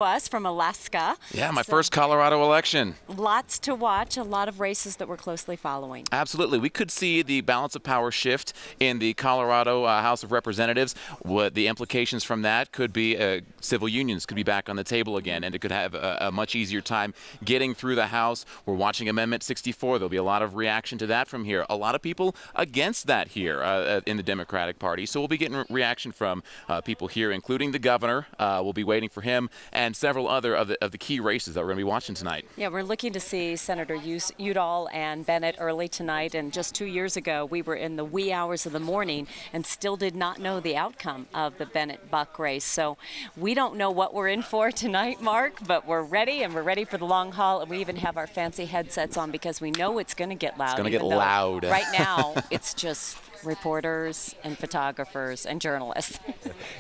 Us from Alaska. Yeah, my first Colorado election. Lots to watch, a lot of races that we're closely following. Absolutely. We could see the balance of power shift in the Colorado House of Representatives. What the implications from that could be civil unions could be back on the table again, and it could have a much easier time getting through the House. We're watching Amendment 64. There'll be a lot of reaction to that from here. A lot of people against that here in the Democratic Party. So we'll be getting reaction from people here, including the governor. We'll be waiting for him and several other of the key races that we're going to be watching tonight. Yeah, we're looking to see Senator Udall and Bennett early tonight. And just 2 years ago, we were in the wee hours of the morning and still did not know the outcome of the Bennett-Buck race. So we don't know what we're in for tonight, Mark, but we're ready, and we're ready for the long haul. And we even have our fancy headsets on because we know it's going to get loud. It's going to get loud. Right now, it's just reporters and photographers and journalists.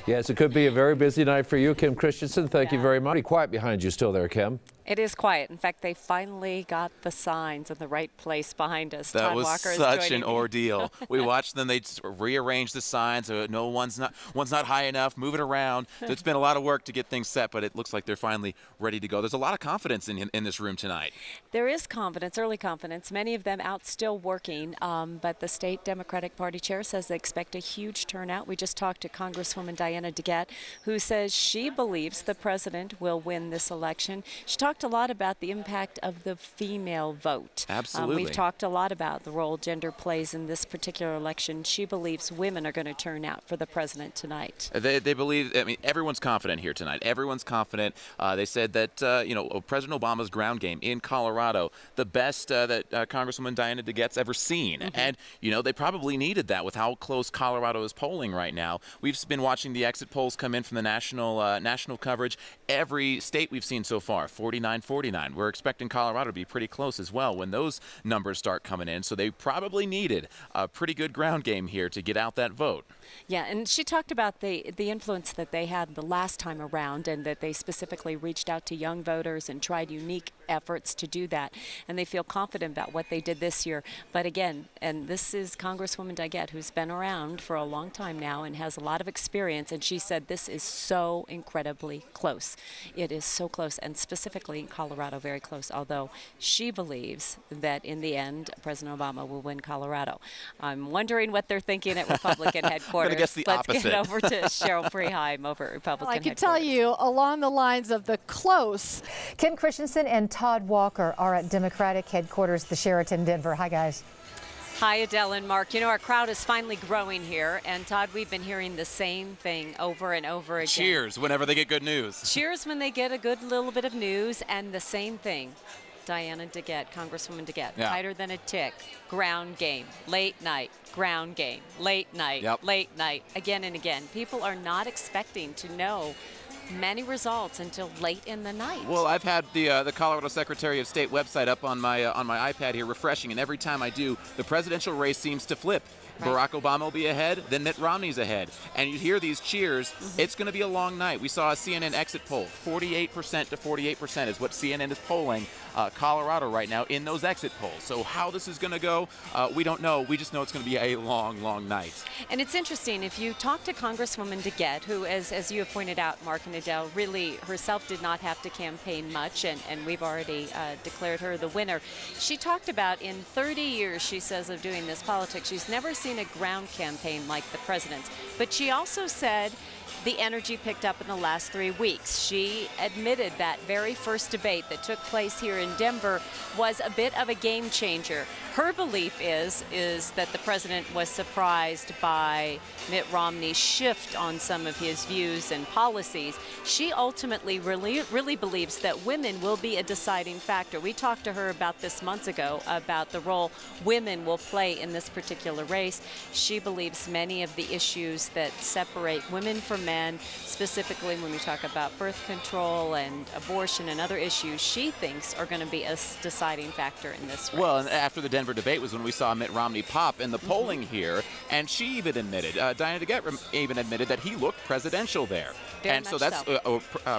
Yes, it could be a very busy night for you, Kim Christensen. Thank you very much. Pretty quiet behind you still there, Kim. It is quiet. In fact, they finally got the signs in the right place behind us. That Todd was Walker such an ordeal. We watched them. They rearrange the signs. No, one's not high enough. Move it around. It's been a lot of work to get things set, but it looks like they're finally ready to go. There's a lot of confidence in this room tonight. There is confidence, early confidence. Many of them out still working, but the state Democratic Party chair says they expect a huge turnout. We just talked to Congresswoman Diana DeGette, who says she believes the president will win this election. She talked a lot about the impact of the female vote. Absolutely. We've talked a lot about the role gender plays in this particular election. She believes women are going to turn out for the president tonight. They believe, I mean, everyone's confident here tonight. Everyone's confident. They said that, you know, President Obama's ground game in Colorado, the best that Congresswoman Diana DeGette's ever seen. And, you know, they probably needed that with how close Colorado is polling right now. We've been watching the exit polls come in from the national coverage. Every state we've seen so far, 49-49. We're expecting Colorado to be pretty close as well when those numbers start coming in. So they probably needed a pretty good ground game here to get out that vote. Yeah, and she talked about the influence that they had the last time around, and that they specifically reached out to young voters and tried unique efforts to do that. And they feel confident about what they did this year. But again, and this is Congresswoman DeGette, who's been around for a long time now and has a lot of experience, and she said this is so incredibly close. It is so close, and specifically in Colorado, very close, although she believes that in the end, President Obama will win Colorado. I'm wondering what they're thinking at Republican headquarters. I'm going to guess the opposite. Let's get over to Cheryl Freeheim over at Republican I can headquarters. tell you, along the lines of the close. Kim Christensen and Todd Walker are at Democratic headquarters, the Sheraton, Denver. Hi, guys. Hi, Adele and Mark. You know, our crowd is finally growing here. And Todd, we've been hearing the same thing over and over again. Cheers whenever they get good news. Cheers when they get a good little bit of news. And the same thing. Diana DeGette, Congresswoman DeGette, tighter than a tick, ground game, late night, ground game, late night, late night, again and again. People are not expecting to know many results until late in the night. Well, I've had the Colorado Secretary of State website up on my iPad here refreshing, and every time I do, the presidential race seems to flip. Barack Obama will be ahead, then Mitt Romney's ahead. And you hear these cheers. It's going to be a long night. We saw a CNN exit poll. 48% to 48% is what CNN is polling Colorado right now in those exit polls. So how this is going to go, we don't know. We just know it's going to be a long, long night. And it's interesting. If you talk to Congresswoman DeGette, who, as you have pointed out, Mark and Adele, really herself did not have to campaign much, and we've already declared her the winner. She talked about in 30 years, she says, of doing this politics, she's never seen a ground campaign like the president's. But she also said the energy picked up in the last 3 weeks. She admitted that very first debate that took place here in Denver was a bit of a game changer. Her belief is that the president was surprised by Mitt Romney's shift on some of his views and policies. She ultimately really believes that women will be a deciding factor. We talked to her about this months ago, about the role women will play in this particular race. She believes many of the issues that separate women from men, specifically when we talk about birth control and abortion and other issues, she thinks are going to be a deciding factor in this race. Well, and after the Denver debate was when we saw Mitt Romney pop in the polling here, and she even admitted, Diana DeGette even admitted that he looked presidential there. Very so that's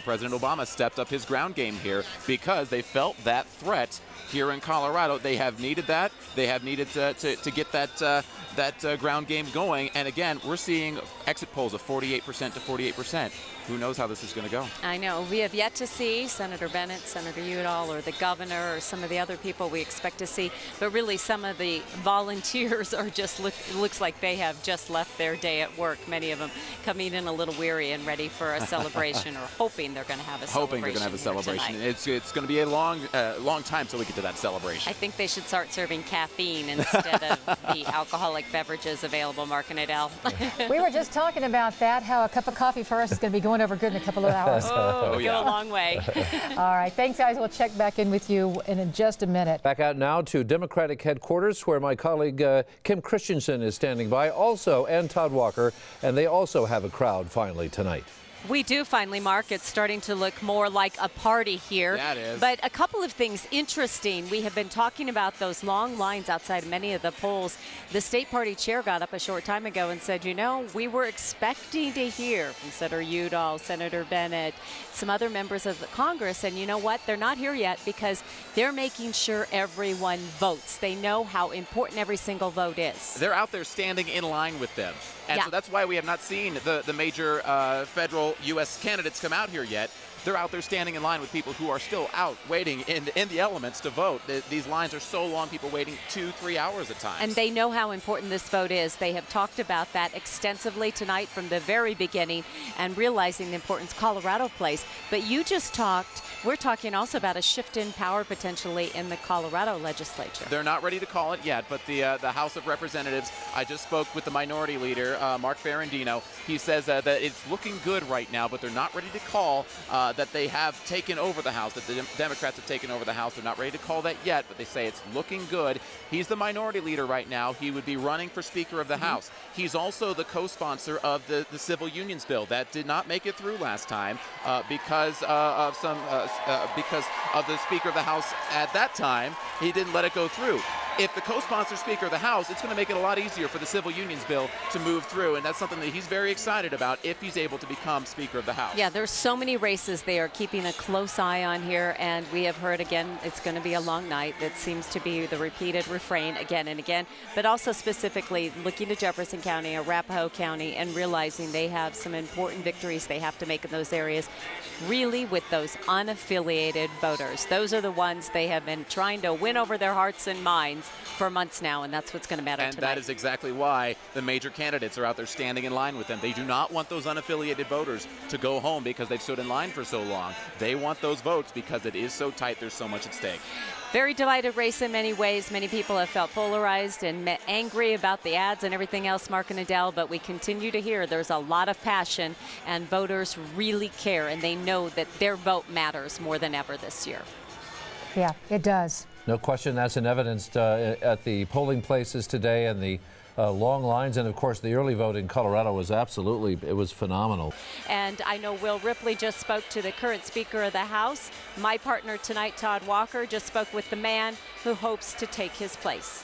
President Obama stepped up his ground game here because they felt that threat here in Colorado. They have needed that. They have needed to get that ground game going. And again, we're seeing exit polls of 48% to 48%. who knows how this is going to go. I know. We have yet to see Senator Bennett, Senator Udall, or the governor, or some of the other people we expect to see. But really, some of the volunteers are just looks like they have just left their day at work. Many of them coming in a little weary and ready for a celebration, or hoping they're going to have a celebration. Hoping they're going to have a celebration. It's going to be a long time till we get to that celebration. I think they should start serving caffeine instead of the alcoholic beverages available, Mark and Adele. We were just talking about that, how a cup of coffee for us is going to be going over good in a couple of hours. Oh, we'll go a long way. All right. Thanks, guys. We'll check back in with you in just a minute. Back out now to Democratic headquarters, where my colleague Kim Christensen is standing by, also, and Todd Walker, and they also have a crowd finally tonight. We do finally, Mark. It's starting to look more like a party here. Yeah, it is. But a couple of things interesting. We have been talking about those long lines outside many of the polls. The state party chair got up a short time ago and said, you know, we were expecting to hear from Senator Udall, Senator Bennett, some other members of the Congress. And you know what? They're not here yet because they're making sure everyone votes. They know how important every single vote is. They're out there standing in line with them. And so that's why we have not seen the major federal U.S. candidates come out here yet. They're out there standing in line with people who are still out waiting in the elements to vote. These lines are so long, people waiting 2-3 hours at times. And they know how important this vote is. They have talked about that extensively tonight from the very beginning and realizing the importance Colorado plays. But you just talked, we're talking also about a shift in power potentially in the Colorado legislature. They're not ready to call it yet, but the House of Representatives, I just spoke with the minority leader, Mark Ferrandino. He says that it's looking good right now, but they're not ready to call that they have taken over the House, that the Democrats have taken over the House. They're not ready to call that yet, but they say it's looking good. He's the minority leader right now. He would be running for Speaker of the House. He's also the co-sponsor of the civil unions bill that did not make it through last time because of the Speaker of the House at that time. He didn't let it go through. If the co-sponsor Speaker of the House, it's going to make it a lot easier for the civil unions bill to move through, and that's something that he's very excited about if he's able to become Speaker of the House. Yeah, there's so many races they are keeping a close eye on here, and we have heard again it's going to be a long night. That seems to be the repeated refrain again and again, but also specifically looking to Jefferson County, Arapahoe County, and realizing they have some important victories they have to make in those areas, really with those unaffiliated voters. Those are the ones they have been trying to win over their hearts and minds for months now, and that's what's going to matter tonight. And that is exactly why the major candidates are out there standing in line with them. They do not want those unaffiliated voters to go home because they've stood in line for so long. They want those votes because it is so tight, there's so much at stake. Very divided race in many ways. Many people have felt polarized and angry about the ads and everything else, Mark and Adele, but we continue to hear there's a lot of passion, and voters really care, and they know that their vote matters more than ever this year. Yeah, it does. No question that's in evidence at the polling places today, and the long lines, and of course the early vote in Colorado was it was phenomenal. And I know Will Ripley just spoke to the current Speaker of the House. My partner tonight, Todd Walker, just spoke with the man who hopes to take his place.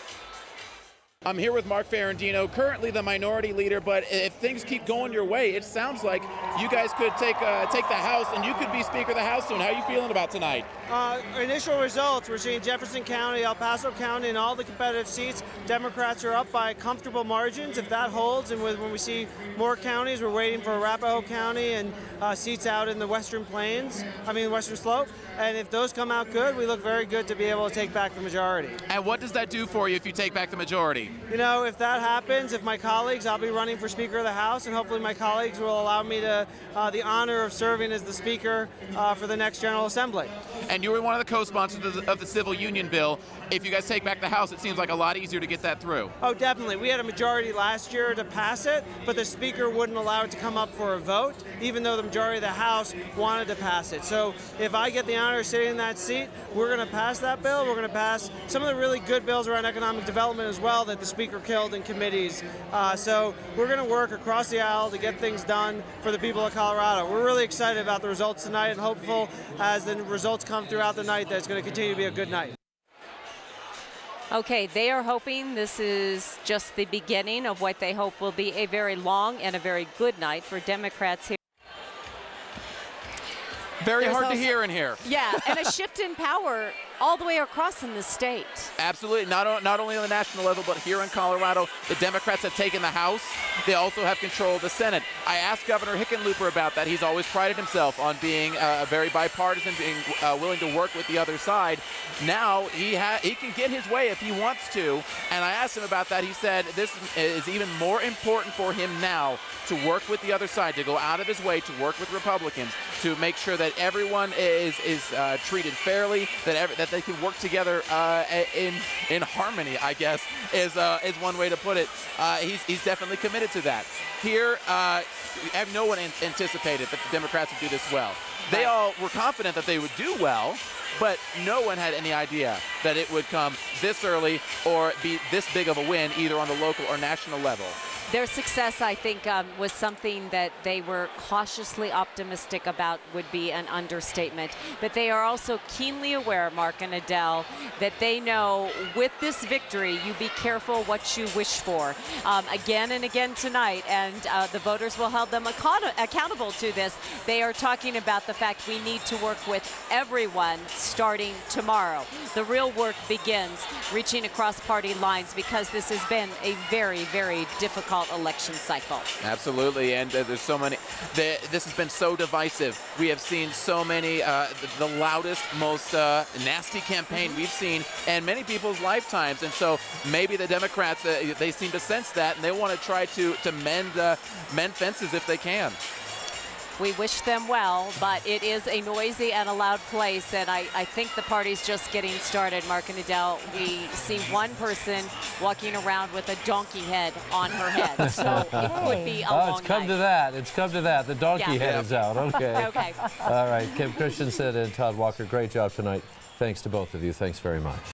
I'm here with Mark Ferrandino, currently the minority leader, but if things keep going your way, it sounds like you guys could take the House and you could be Speaker of the House soon. How are you feeling about tonight? Initial results, we're seeing Jefferson County, El Paso County, and all the competitive seats, Democrats are up by comfortable margins. If that holds, and when we see more counties, we're waiting for Arapahoe County and seats out in the Western Slope. And if those come out good, we look very good to be able to take back the majority. And what does that do for you if you take back the majority? You know, if that happens, if my colleagues, I'll be running for Speaker of the House, and hopefully my colleagues will allow me to the honor of serving as the Speaker for the next General Assembly. And you were one of the co-sponsors of the civil union bill. If you guys take back the House, it seems like a lot easier to get that through. Oh, definitely. We had a majority last year to pass it, but the Speaker wouldn't allow it to come up for a vote, even though the majority of the House wanted to pass it. So if I get the honor of sitting in that seat, we're going to pass that bill. We're going to pass some of the really good bills around economic development as well that the Speaker killed in committees. So we're going to work across the aisle to get things done for the people of Colorado. We're really excited about the results tonight and hopeful as the results come throughout the night that it's going to continue to be a good night. Okay, they are hoping this is just the beginning of what they hope will be a very long and a very good night for Democrats here. Very hard to hear in here. Yeah, and a shift in power all the way across in the state. Absolutely. Not only on the national level, but here in Colorado, the Democrats have taken the House. They also have control of the Senate. I asked Governor Hickenlooper about that. He's always prided himself on being very bipartisan, being willing to work with the other side. Now he can get his way if he wants to. And I asked him about that. He said this is even more important for him now to work with the other side, to go out of his way to work with Republicans, to make sure that everyone is treated fairly, that they can work together in harmony, I guess, is one way to put it. He's definitely committed to that. Here, no one anticipated that the Democrats would do this well. They all were confident that they would do well, but no one had any idea that it would come this early or be this big of a win, either on the local or national level. Their success, I think, was something that they were cautiously optimistic about would be an understatement. But they are also keenly aware, Mark and Adele, that they know with this victory, you be careful what you wish for. Again and again tonight, and the voters will hold them accountable to this. They are talking about the fact we need to work with everyone starting tomorrow. The real work begins reaching across party lines, because this has been a very, very difficult election cycle. Absolutely, and there's so many. This has been so divisive. We have seen so many, the loudest, most nasty campaign we've seen in many people's lifetimes, and so maybe the Democrats, they seem to sense that, and they want to try to mend fences if they can. We wish them well, but it is a noisy and a loud place, and I think the party's just getting started, Mark and Adele. We see one person walking around with a donkey head on her head, so it could be a long night. It's come to that. It's come to that. The donkey head is out. Okay. Okay. All right. Kim Christensen and Todd Walker, great job tonight. Thanks to both of you. Thanks very much.